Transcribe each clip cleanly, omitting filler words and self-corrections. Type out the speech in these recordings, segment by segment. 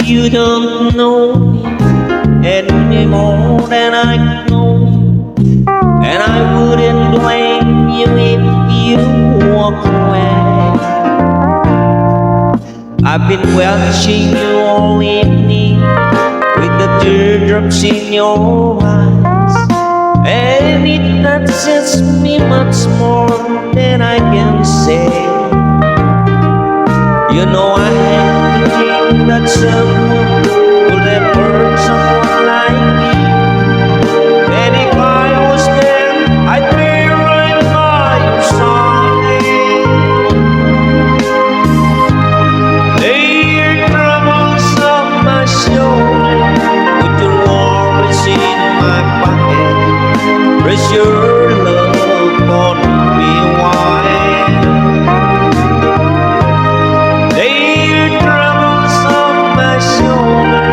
You don't know me any more than I know you, and I wouldn't blame you if you walk away. I've been watching you all evening with the teardrops in your eyes, and it touches me much more than I can say. You know I have to think that someone would have hurt someone like me, and if I was there, I'd be right by your side. Lay your troubles on my shoulder, put your worries in my pocket, press your love on me wide. Lay your troubles on my shoulder,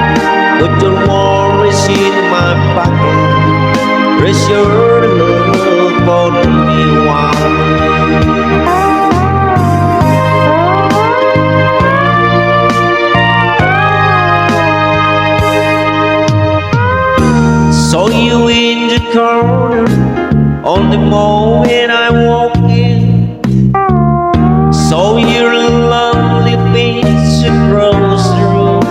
put your worries in my pocket, press your love on me wide. Saw you in the corner on the moment I walked in. Saw your lovely face across the room.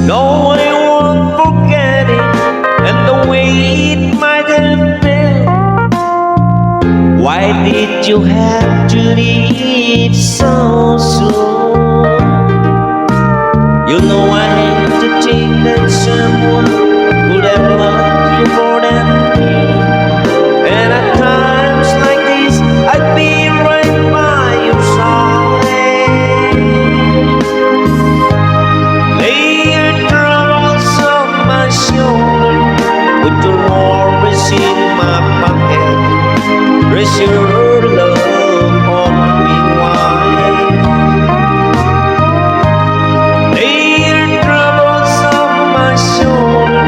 No, I won't forget it, and the way it might have been. Why did you have to leave so soon? You know I had to think that someone would have loved you more than me, and at times like this I'd be right by your side. Lay your troubles on my shoulder, put your worries in my pocket, press your love on me wide. Lay your troubles on my shoulder,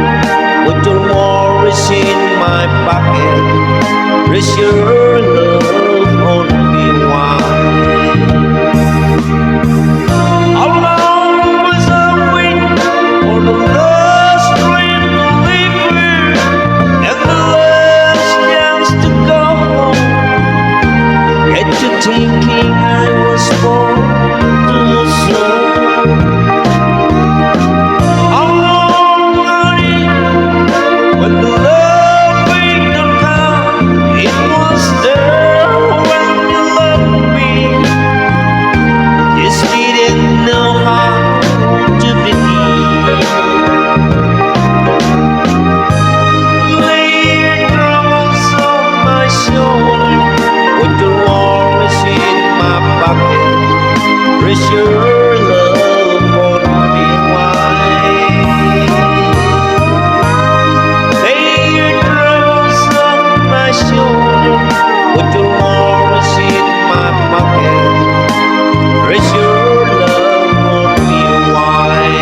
put your worries in my pocket, press your love on me wide. How long was I waiting for the last train to leave here, and the last chance to go home? Get to thinking I was born too soon. How long, honey, when the love ain't gonna come? It was there when you loved me, just didn't know how to begin. Lay your troubles on my shoulder, put your worries in my pocket, press your love on me wide. Lay your troubles on my shoulder, put your worries in my pocket, press your love on me wide.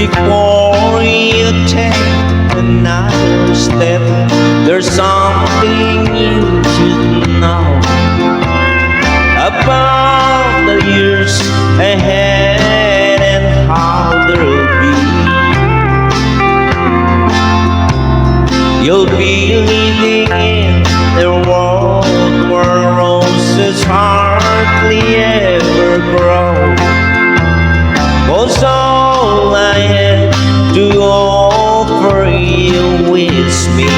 Before you take another step, there's something you should know about the years ahead and how they'll be. You'll be living in a world where roses hardly ever grow. 'Cause all I have to offer you is me.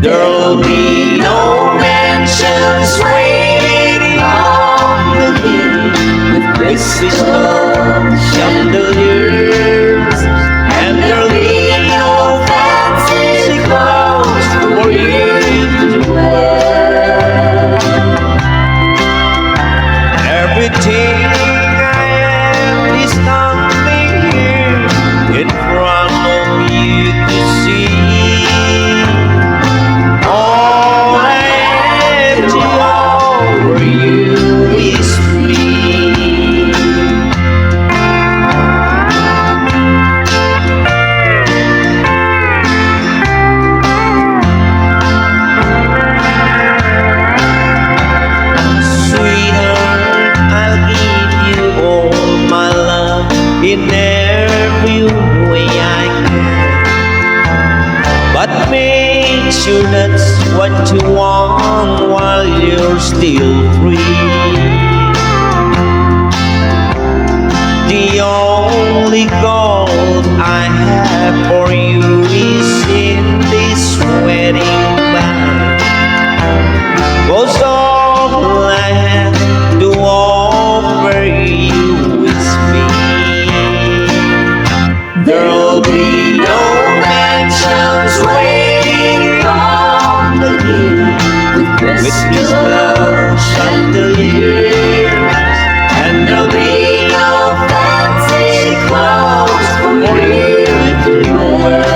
There'll be no mansions waiting on the hill with Christmas love chandeliers, and there'll be no fancy clothes for you to wear. Everything I am is standing here in front of you to see. All I have to offer you is me. Sweetheart, I'll give you all my love in every way I can. But make sure that's what you want while you're still free. The only gold I have for you is in this wedding band. 'Cause all I have to offer you is me. There'll be no mansions waiting on the hill with Christmas love chandeliers, and there'll be no fancy clothes for you to wear.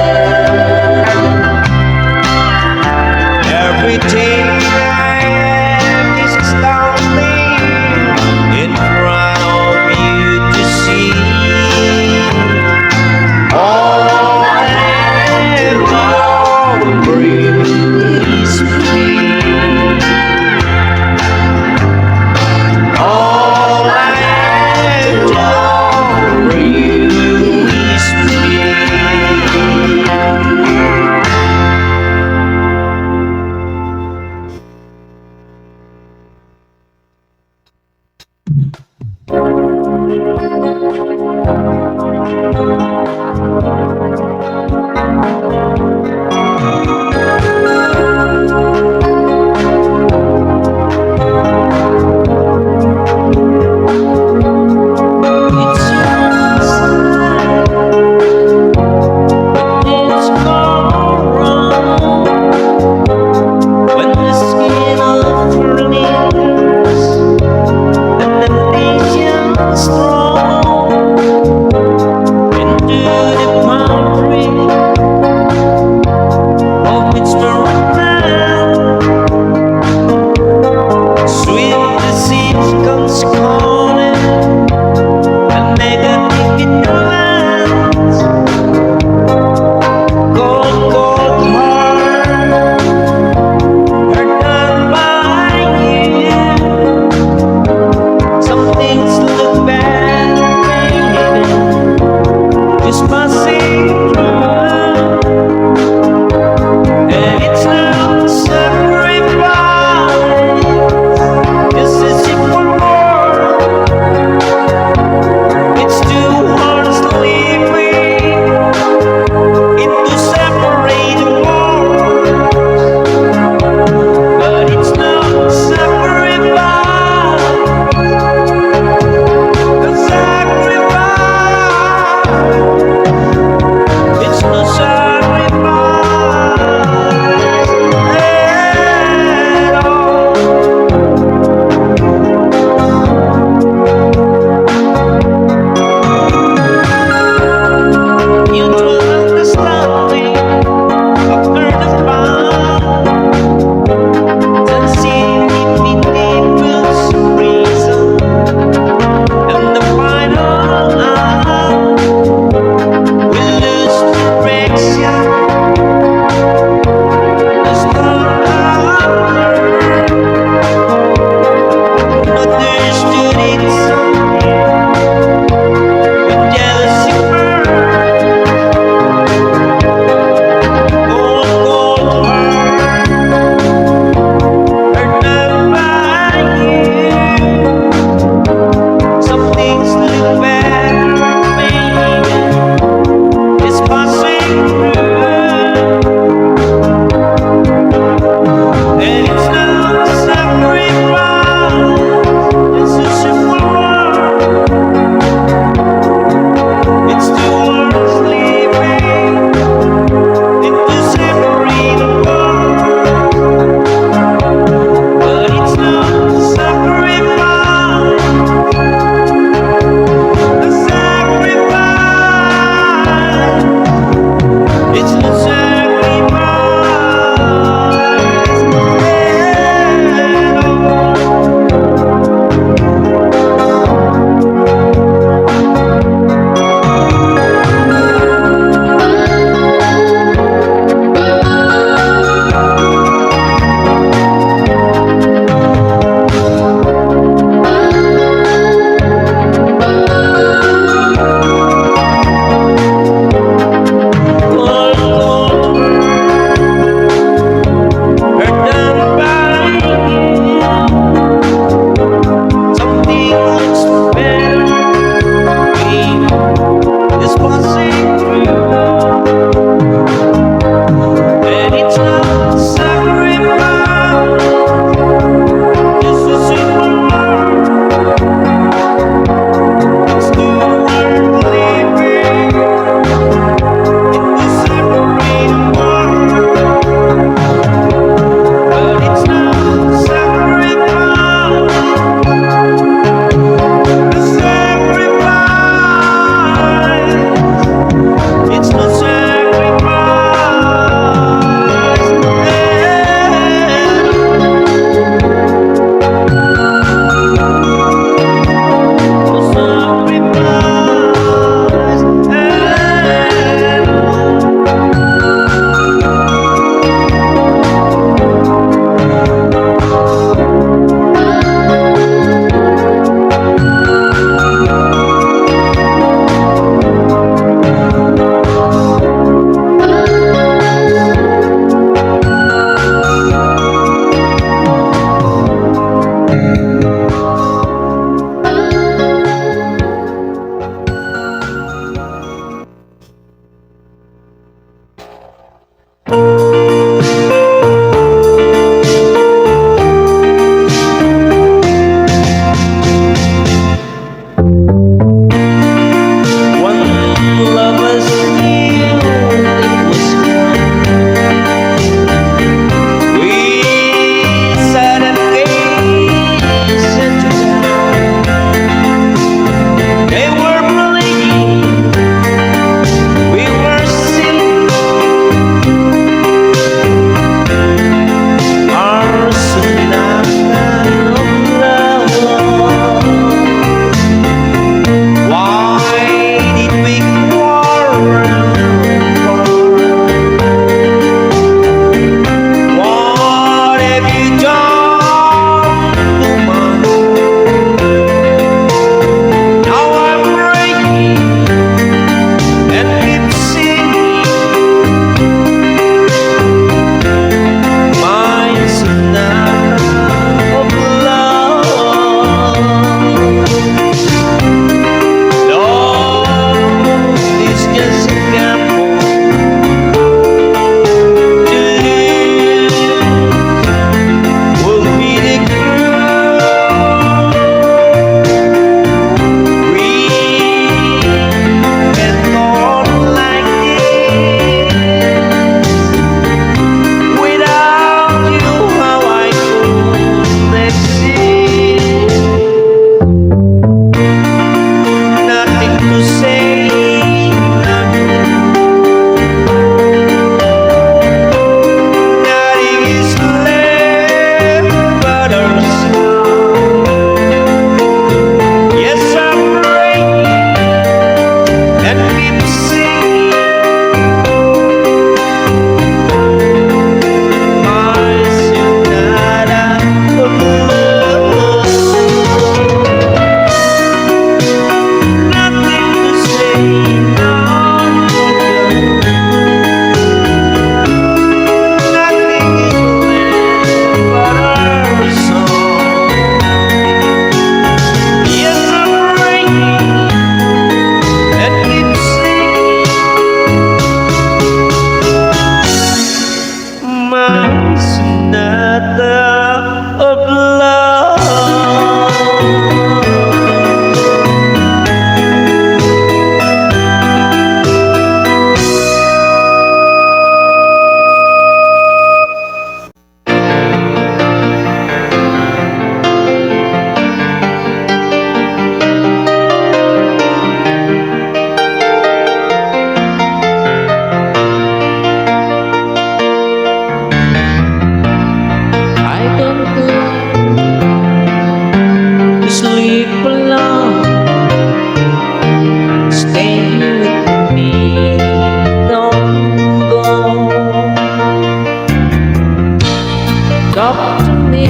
Talk to me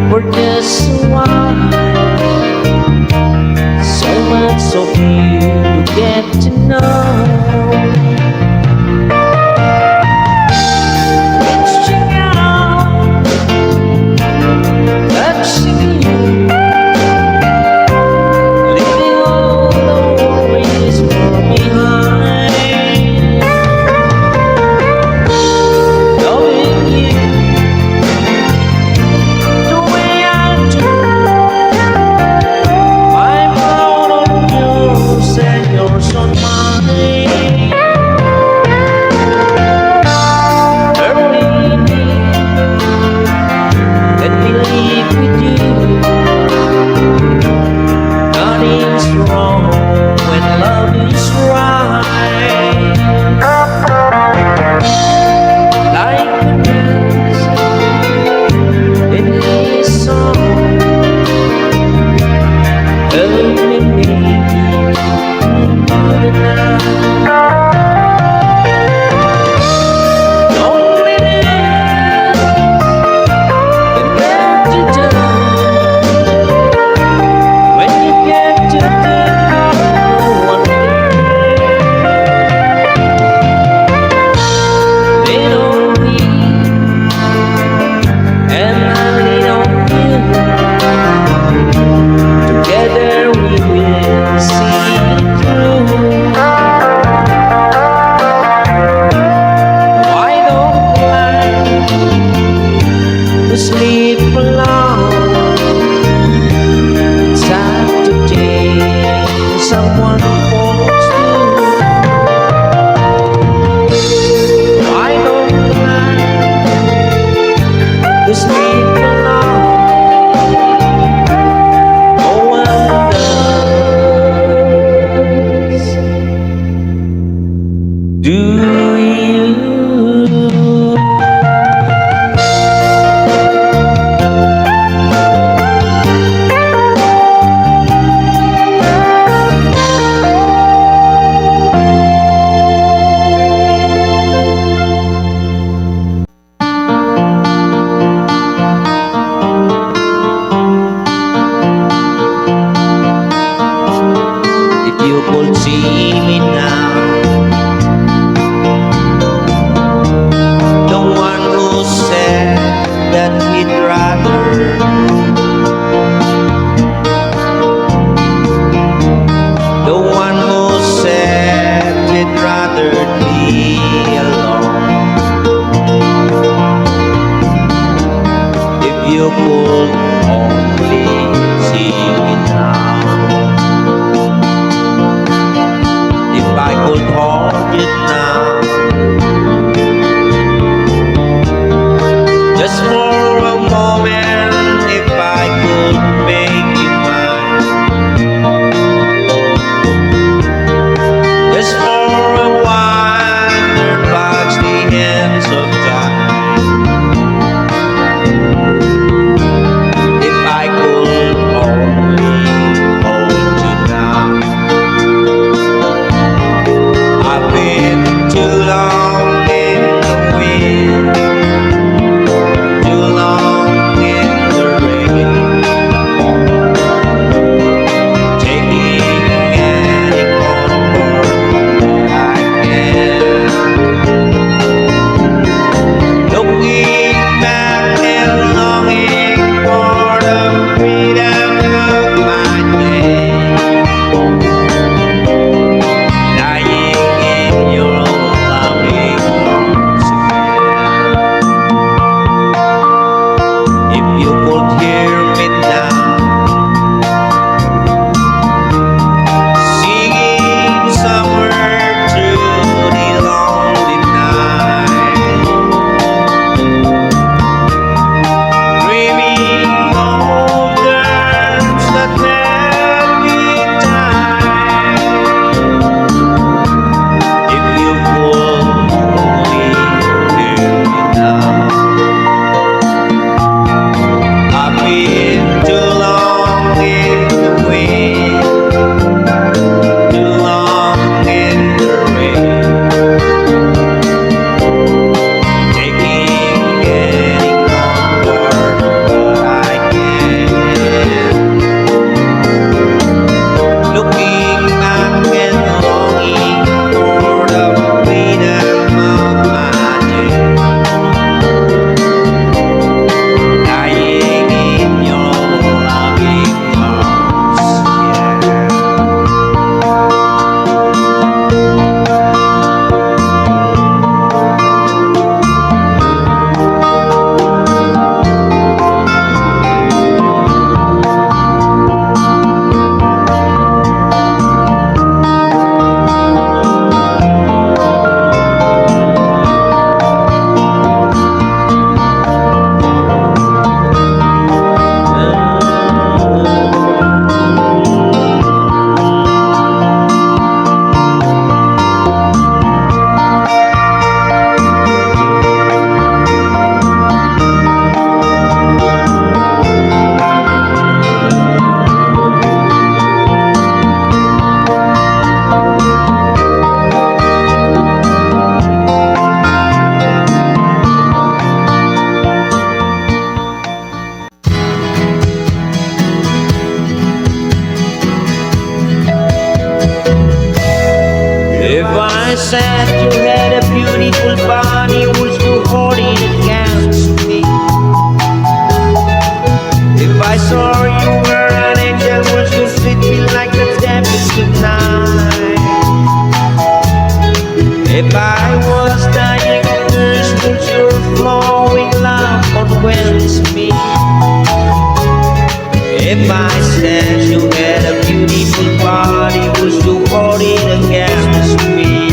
for just a while. So much of you to get to know. Reaching out, touching you, leaving all the worries far behind. Knowing you the way I do, I'm proud of yours and yours on mine. Early me, let me live with you. Nothing's wrong when love is right. Like a dance in this song, help me make it through the night. Loneliness can get you down when you get to think no one cares. Lean on me and I lean on you. Together we will see it through. Why don't I to sleep alone? It's time to take someone falls through. Why don't I to sleep alone? No one does. Do you? If you could see me now, the one who said that he'd rather, the one who said he'd rather be alone. If you could only see me now, if I could hold you now, just for a moment, if I could make you mine, just for a while, there past the ends of time. I said you had a beautiful body, would you hold it against me? If I saw you were an angel, would you treat me like the devil tonight? If I was dying of thirst, would your flowing love convince me? If I said you had a beautiful body, would you hold it against me?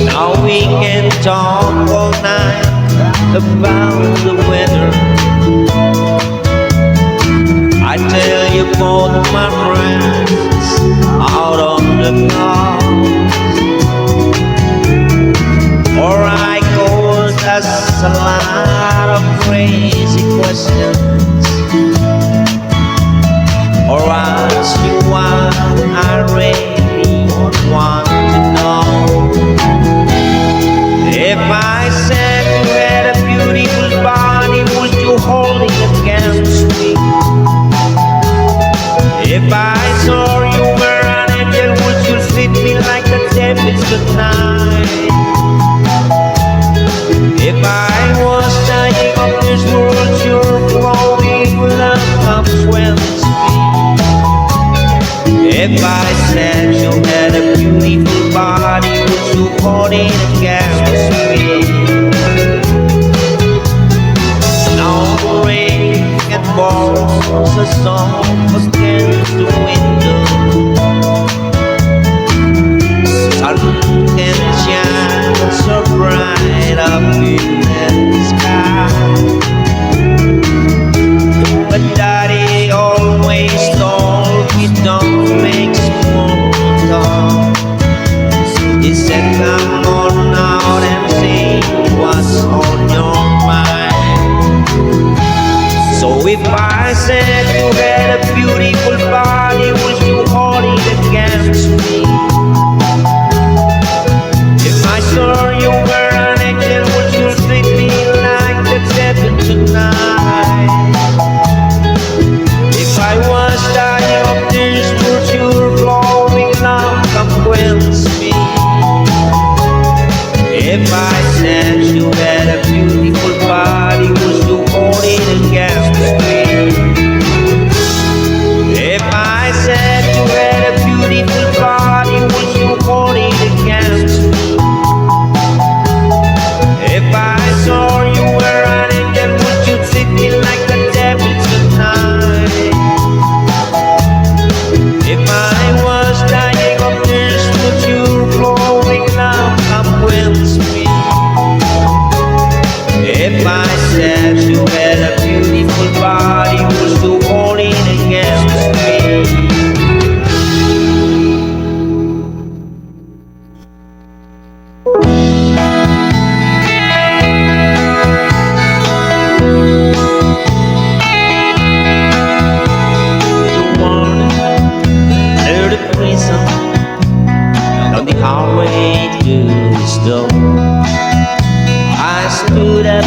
Now we can talk all night about the weather. I tell you both my friends out on the car, or I cause us a lot of crazy questions, or ask you what I really want to know. If I said you had a beautiful body, would you hold it against me? If I saw you were an angel, would you treat me like the devil tonight? If I was dying of this world, your flowing love comes with me. If I said you had a beautiful body, would you hold it against me? Now the rain and falls, the sun against the window. Sun can shine so bright up in the sky, but Daddy always told me don't make small talk. He said come on out and say what's on your mind. So if I said you had a beautiful body, would you hold it against me? If I saw you were an angel, would you treat me like the devil tonight? If I was dying of thirst, would your glowing love convince me? If I said you had a beautiful body, would you hold it against me? If I said you had a beautiful body, would you hold it against me? If I saw you were an angel, would you treat me like the devil tonight? If I was dying of thirst, would your glowing love come with me? If I said you had a beautiful body, would you hold it against me? Near the prison, on the highway to the store, I stood up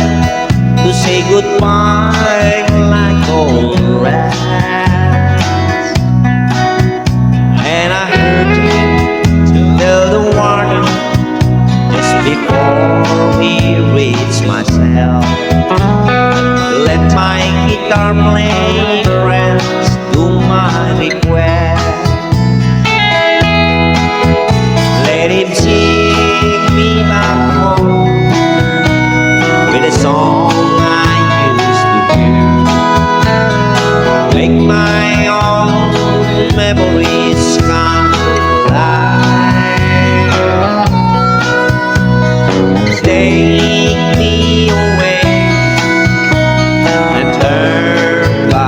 to say goodbye like old rats, and I heard him tell the warden just before he reached my cell, let my guitar play friends do my request. Let him sing me back home with a song I used to hear. Make my own memories come alive. Take me away and turn back.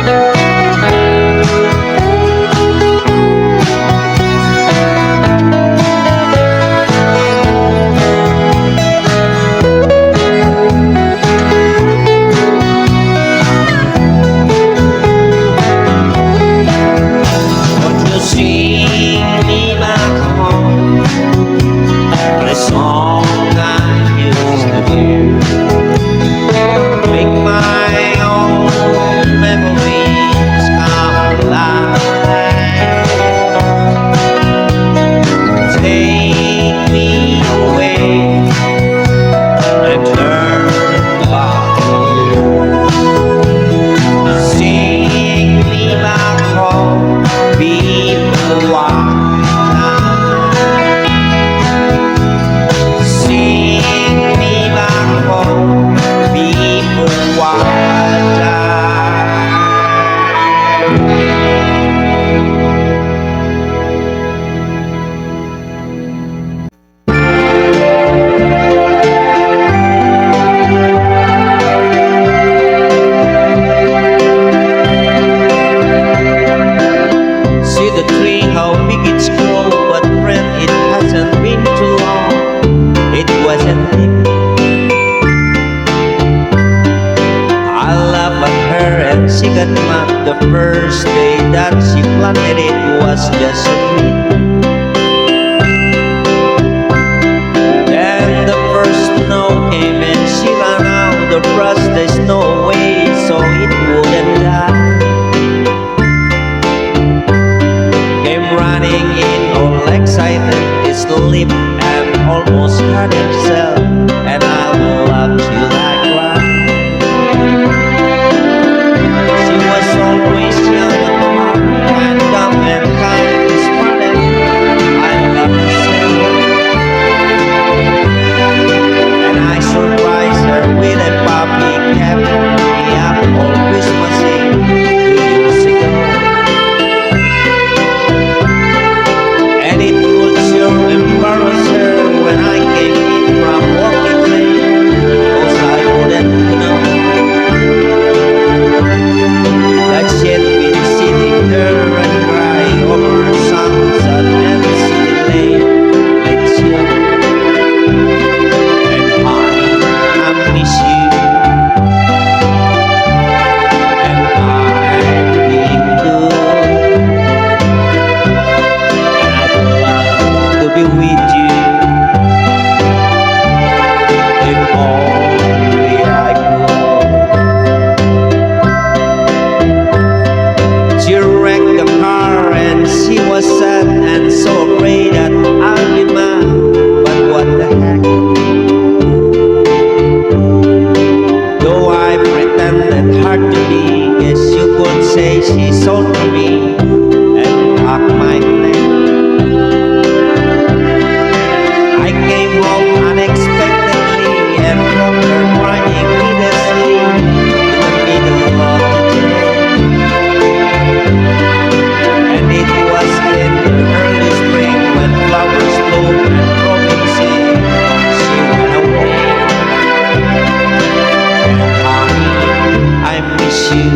Won't you sing me back home, the song I used to hear? Make my own memories come alive. Take me away and turn back here. Sing me back home, be the one time. Sing me back home, people wild time. See the tree, how big it's grown, but friend, it hasn't been too long. It wasn't deep. I laughed at her and she got mad. The first day that she planted it was just a tree. Then the first snow came and she ran out the brush. There's no way, so it wouldn't die. Came running in all excited, asleep and almost hurt himself. And I loved you like cry. She was always young and smart and dumb and kind and smart, and I loved her so. And I surprised her with a puppy, kept me up all Christmas Eve 2 years ago. And it would sure embarrass her when I came in from working late, 'cause I wouldn't know that she'd been sitting there and crying over songs I'd never seen late. Let you and honey, I miss you, and I've been good, and I'd love to be with you if only I could. She wrecked the car and she was sad and so afraid that I'd be mad. But what the heck? Though I pretended hard to be, guess you could say she sold for me and packed my plane. I came home unexpectedly and found her crying needlessly in the middle of the day. And it was in the early spring when flowers bloom and robins sing. She went away, and honey, I miss you,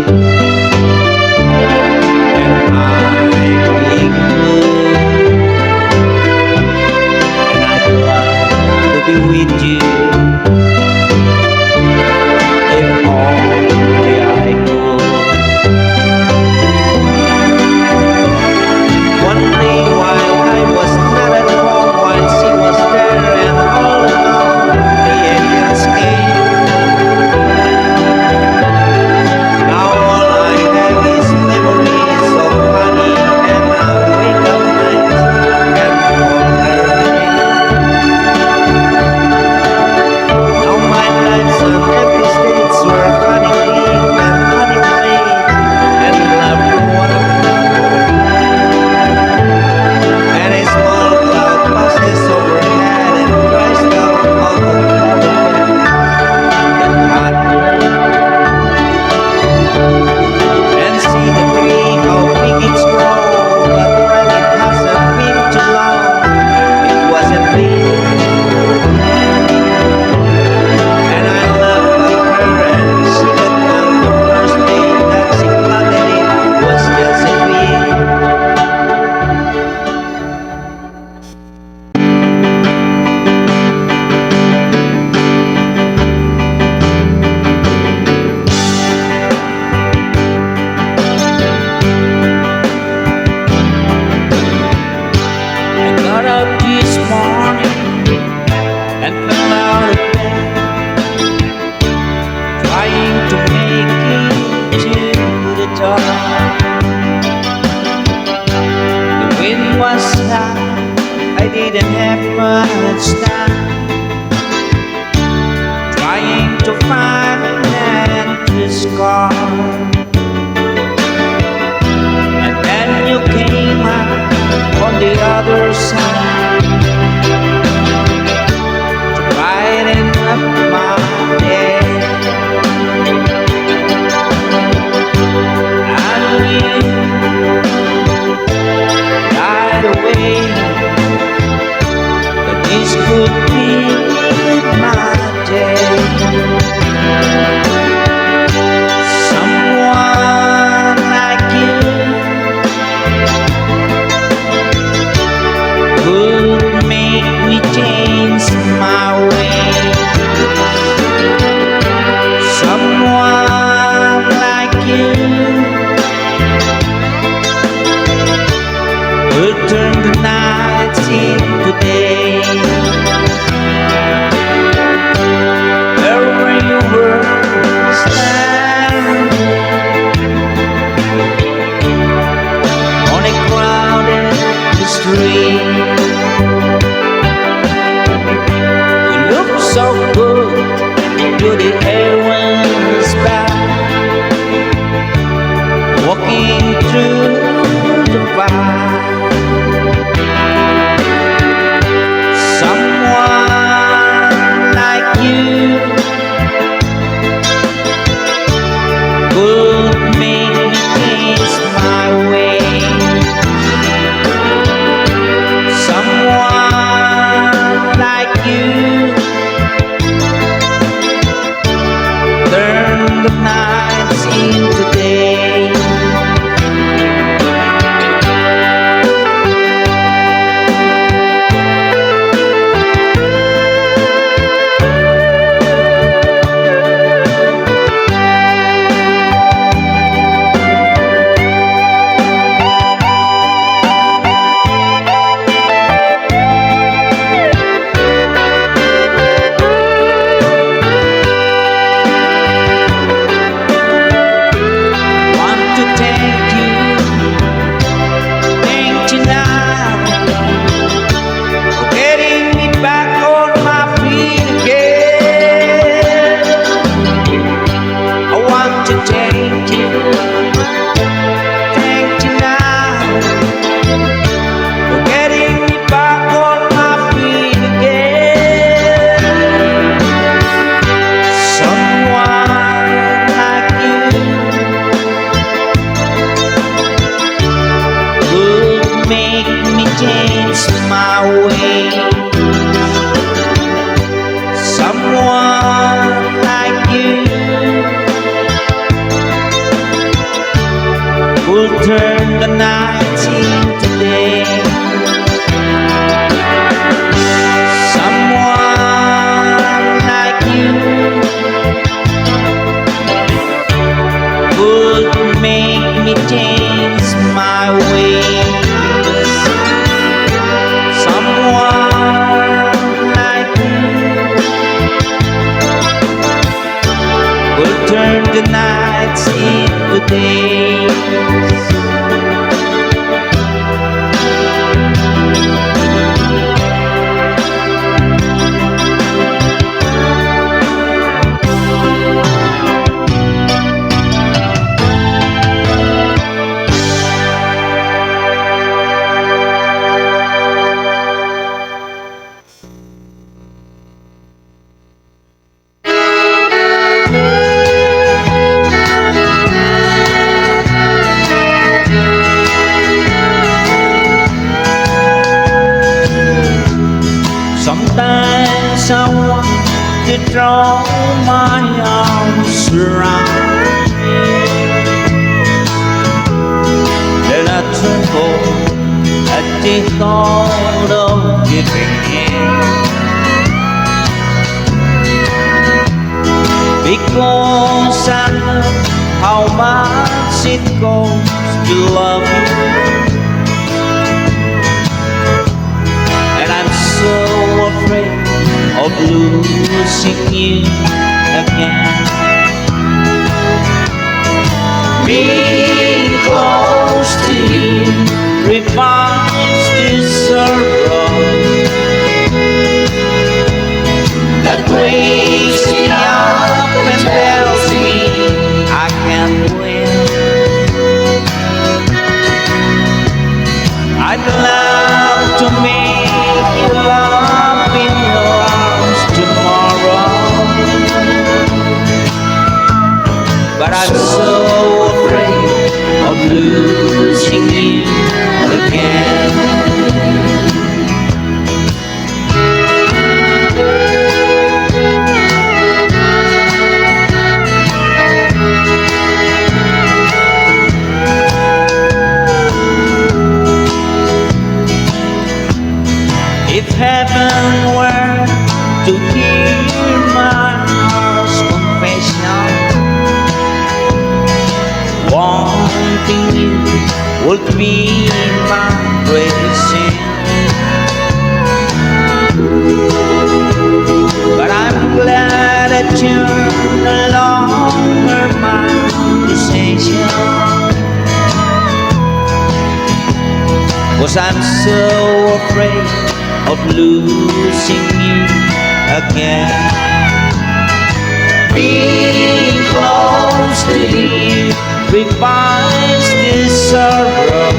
time, I didn't have much time, trying to find an endless scar. And then you came out on the other side, brighten up my day. I knew right away that this could be my day. Someone like you could make me change my ways. Someone like you could turn the nights into days. Wherever you were standing on a crowded street, you look so good to the airways back, walking through the fire. Someone like you could make me change my ways. Someone like you turn the nights into days. Turn the nights into days. Someone like you would make me change my ways. Someone like you would turn the nights into days. Sometimes I want to throw my arms around you, then I tremble at the thought of giving in, because I know how much it costs to love you. So afraid of losing you again. Being close to you reminds this heaven were to hear my heart's confession, wanting you would be my greatest sin. But I'm glad that you're no longer my possession, 'cause I'm so afraid of losing you again. Being close to you revives this sorrow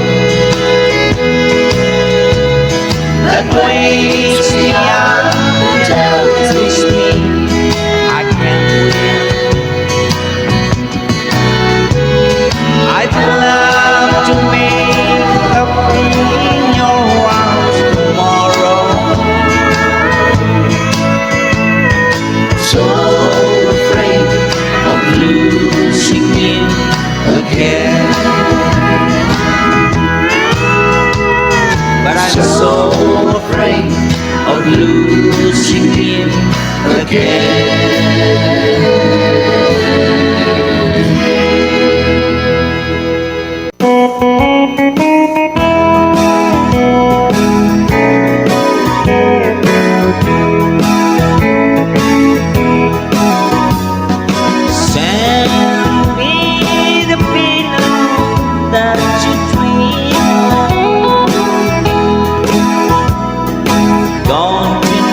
that weighs me out and tells me I can't win. I'd love to make up in your arms tomorrow, so afraid of losing you again. But I'm so afraid of losing you again. Send me the pillow that you dream of. Don't you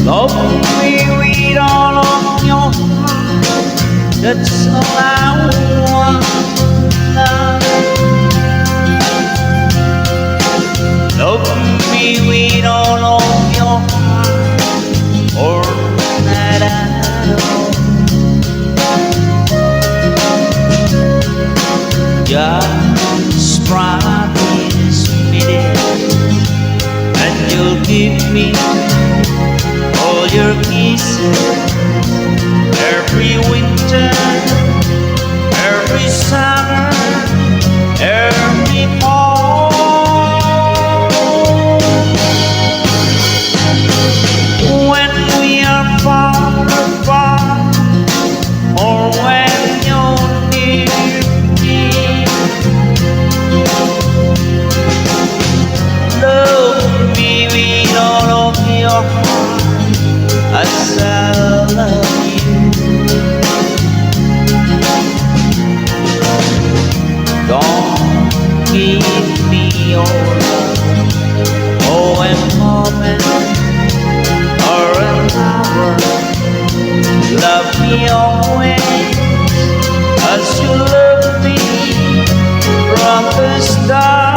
Love me with all of your heart, that's all I want now. Love me with all of your heart, or not at all. Just promise me that, and you'll give me all your kisses every winter, every summer, every fall. When we are far apart, or when you're near me, love me with all of your heart, as I love you. Don't give me your love, oh, a moment or an hour. Love me always as you love me from the stars.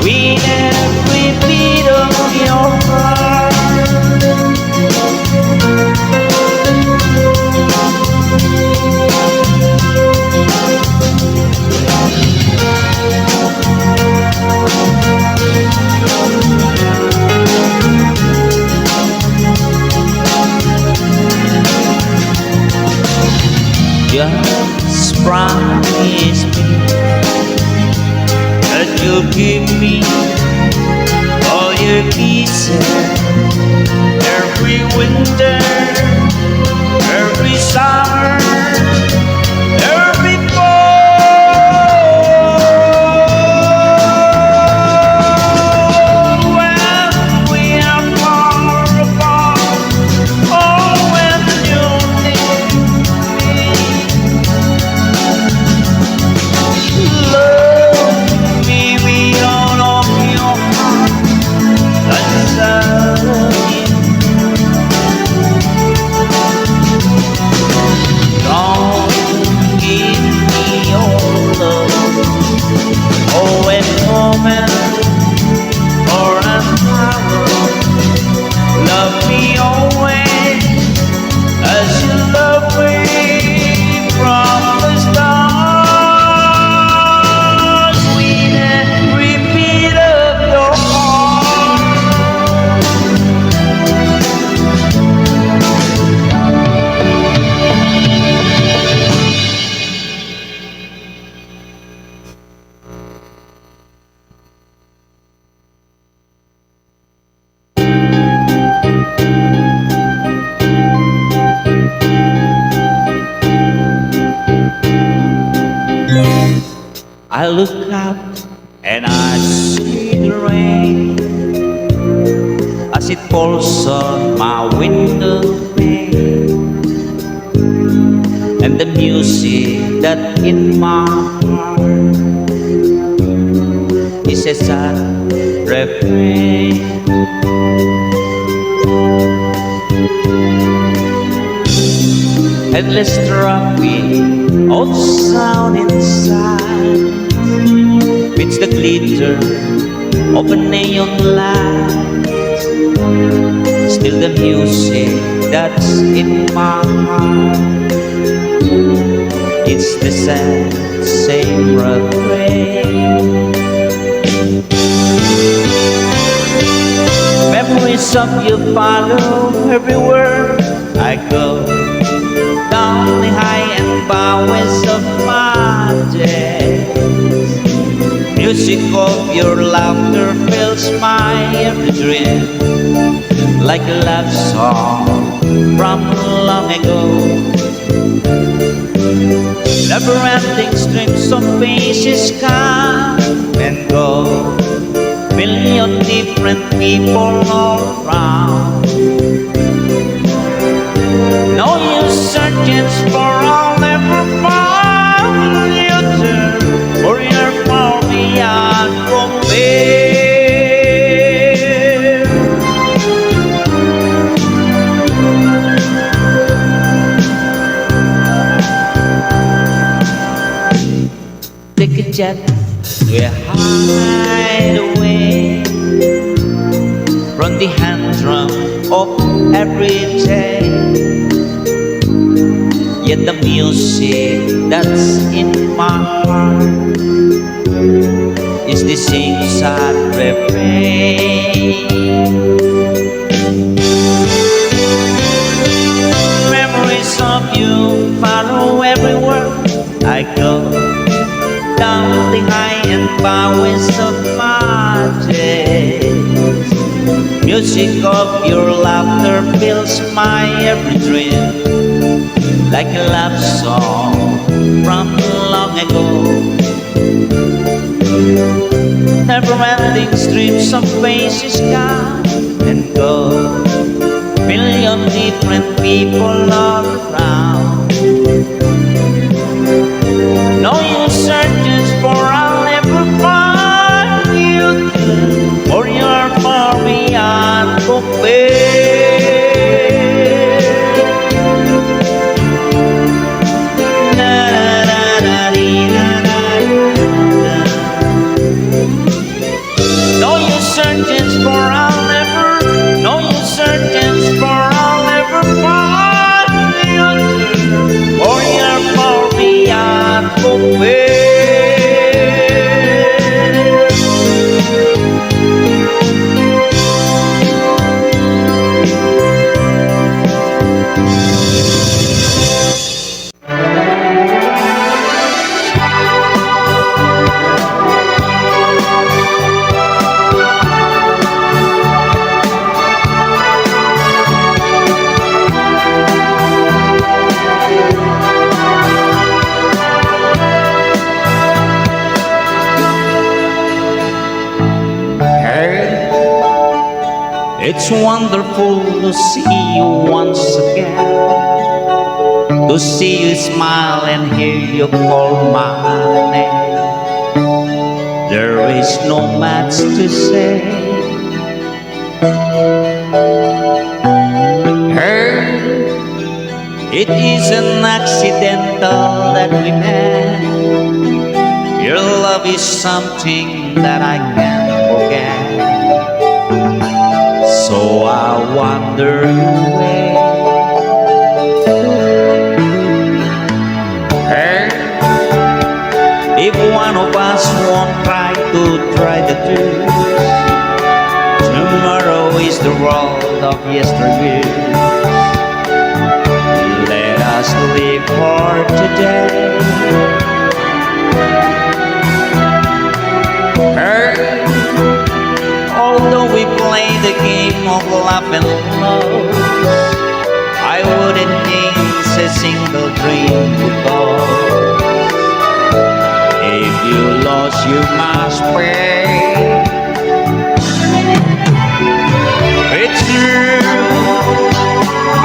With every beat of your heart, just promise me that you'll give me all your kisses every winter, every summer, every fall. When we are far apart, or when you're near me, love me with all of your heart, as I love you. Don't give me your love, oh, a moment or an hour. Love me always as you love me from the stars. With every beat of your heart, I look up and I see the rain as it falls on my window pane, and the music that in my heart is a sad refrain. Endless traffic of sound inside meets the glitter of a neon light. Still the music that's in my heart, it's the same refrain. Memories of you follow everywhere I go, down the high and bowers of my days. Music of your laughter fills my every dream, like a love song from long ago. Never-ending streams of faces come and go, million different people all around. No use searching for I'll never find you turn, for you're far beyond compare. from the humdrum of every day. Yet the music that's in my heart is the same sad refrain. Memories of you follow everywhere I go, down the high and byways of my days. Music of your laughter fills my every dream, like a love song from long ago. Never-ending streams of faces come and go, million different people all around. No use searching for I'll never find you, for you're far beyond compare. No use searching for I'll never, no use searching for I'll never find you, for you're far beyond compare. It's wonderful to see you once again, to see you smile and hear you call my name. There is no much to say. Hey, it isn't accidental that we met. Your love is something that I can't forget. So I wander away. Hey, if one of us won't try to try the truth, tomorrow is the world of yesteryear. Let us live for today. Hey, although we play the game of love and love, I wouldn't miss a single dream because if you lost, you must pay. It's true,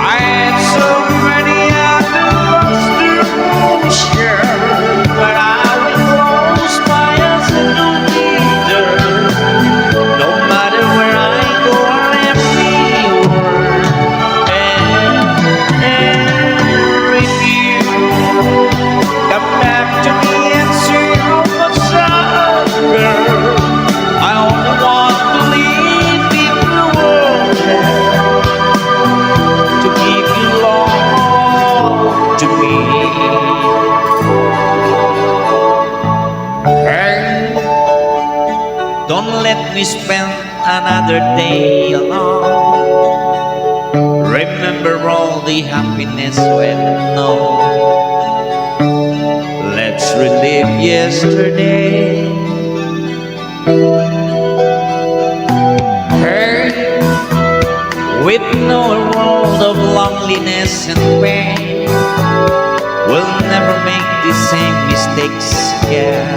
I had so many others to share, but I will close my eyes and don't either. No matter where I go or everywhere, and if you come back to me and say how much I girl, I only want to live in the world to give you love to me. Hey, don't let me spend another day alone. Remember all the happiness we've known. Let's relive yesterday. Hey, with no world of loneliness and pain, we'll never make the same mistakes again.